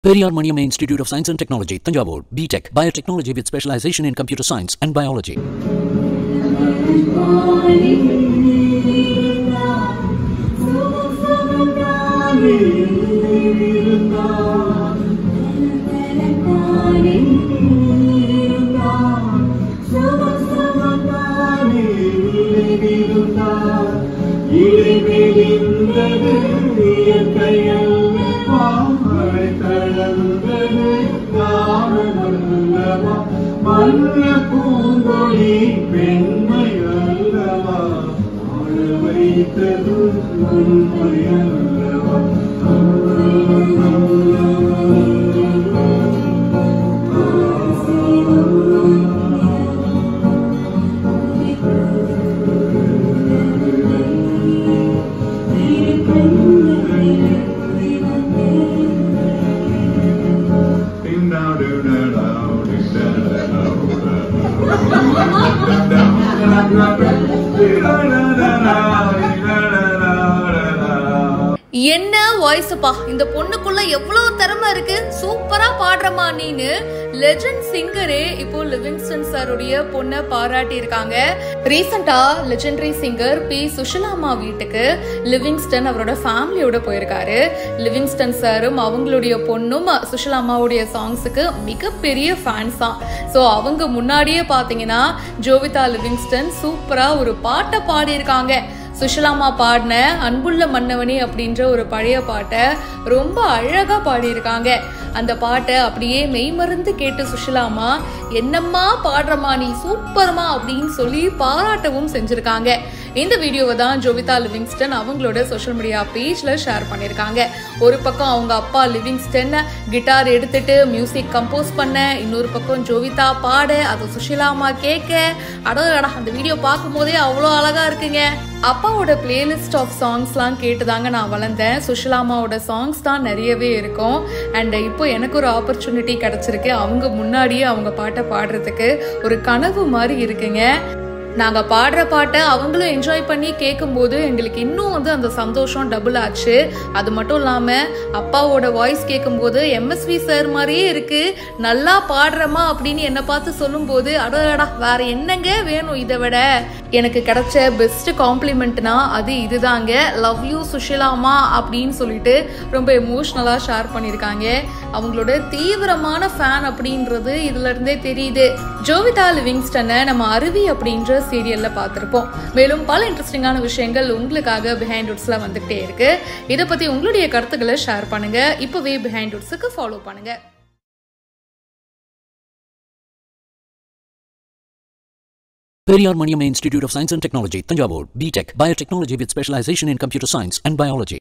Periyar Maniamma Institute of Science and Technology, Thanjavur, B.Tech, Biotechnology with specialization in computer science and biology. என்ன வாய்ஸ்ப்பா, இந்த பொண்ணுக்குள்ள எவ்வளவு திறமை இருக்கு, சூப்பரா பாடுறமா நீனு லெஜெண்ட் சிங்கரே இப்போ லிவிங்ஸ்டன் சாருடைய பொண்ணை பாராட்டி இருக்காங்க. ரீசெண்டா லெஜெண்டரி சிங்கர் பி சுஷிலாமா வீட்டுக்கு லிவிங்ஸ்டன் அவரோட ஃபேமிலியோட போயிருக்காரு. லிவிங்ஸ்டன் சாரும் அவங்களுடைய பொண்ணும் சுஷிலாமாவுடைய சாங்ஸுக்கு மிகப்பெரிய ஃபேன்ஸா. ஸோ அவங்க முன்னாடியே பாத்தீங்கன்னா ஜோவிதா லிவிங்ஸ்டன் சூப்பரா ஒரு பாட்டை பாடியிருக்காங்க. சுஷிலாமா பாடின அன்புள்ள மன்னவனே அப்படின்ற ஒரு பழைய பாட்டை ரொம்ப அழகா பாடியிருக்காங்க. அந்த பாட்டை அப்படியே மெய்மறந்து கேட்டு சுஷிலாமா என்னம்மா பாடுறமா நீ சூப்பர்மா அப்படின்னு சொல்லி பாராட்டவும் செஞ்சிருக்காங்க. இந்த வீடியோவை தான் ஜோவிதா லிவிங்ஸ்டன் அவங்களோட சோஷியல் மீடியா பேஜ்ல ஷேர் பண்ணியிருக்காங்க. ஒரு பக்கம் அவங்க அப்பா லிவிங்ஸ்டன் கிட்டார் எடுத்துட்டு மியூசிக் கம்போஸ் பண்ண, இன்னொரு பக்கம் ஜோவிதா பாட, அதை சுஷிலாமா கேட்க, அடடா அந்த வீடியோ பார்க்கும் போதே அவ்வளோ அழகா இருக்குங்க. அப்பாவோட பிளேலிஸ்ட் ஆஃப் சாங்ஸ்லாம் கேட்டுதாங்க நான் வளர்ந்தேன். சுஷிலாமாவோட சாங்ஸ் தான் நிறையவே இருக்கும். அண்ட் இப்போ எனக்கு ஒரு ஆப்பர்ச்சுனிட்டி கிடைச்சிருக்கு அவங்க முன்னாடியே அவங்க பாட்டை பாடுறதுக்கு. ஒரு கனவு மாதிரி இருக்குங்க. நாங்கள் பாடுற பாட்டை அவங்களும் என்ஜாய் பண்ணி கேட்கும்போது எங்களுக்கு இன்னும் அந்த சந்தோஷம் டபுள் ஆச்சு. அது மட்டும் இல்லாமல் அப்பாவோட வாய்ஸ் கேட்கும்போது எம்எஸ்வி சார் மாதிரியே இருக்கு, நல்லா பாடுறமா அப்படின்னு என்னை பார்த்து சொல்லும்போது அடடா வேற என்னங்க வேணும் இதை விட. எனக்கு கிடைச்ச பெஸ்ட் காம்ப்ளிமெண்ட்னா அது இதுதாங்க. லவ் யூ சுஷிலாமா அப்படின்னு சொல்லிட்டு ரொம்ப எமோஷ்னலாக ஷேர் பண்ணியிருக்காங்க. அவங்களோட தீவிரமான ஃபேன் அப்படின்றது இதுல இருந்தே தெரியுது. ஜோவிதா லிவிங்ஸ்டனை நம்ம அருவி அப்படின்ற சீரியல்ல பார்த்திருப்போம். மேலும் பல இன்ட்ரெஸ்டிங்கான விஷயங்கள் உங்களுக்காக பிஹைண்ட் வுட்ஸ்ல வந்துகிட்டே இருக்கு. இதை பத்தி உங்களுடைய கருத்துக்களை ஷேர் பண்ணுங்க. இப்பவே பிஹைண்ட் வுட்ஸுக்கு ஃபாலோ பண்ணுங்க. Periyar Maniamma Institute of Science and Technology, Thanjavur, B.Tech, Biotechnology with specialization in computer science and biology.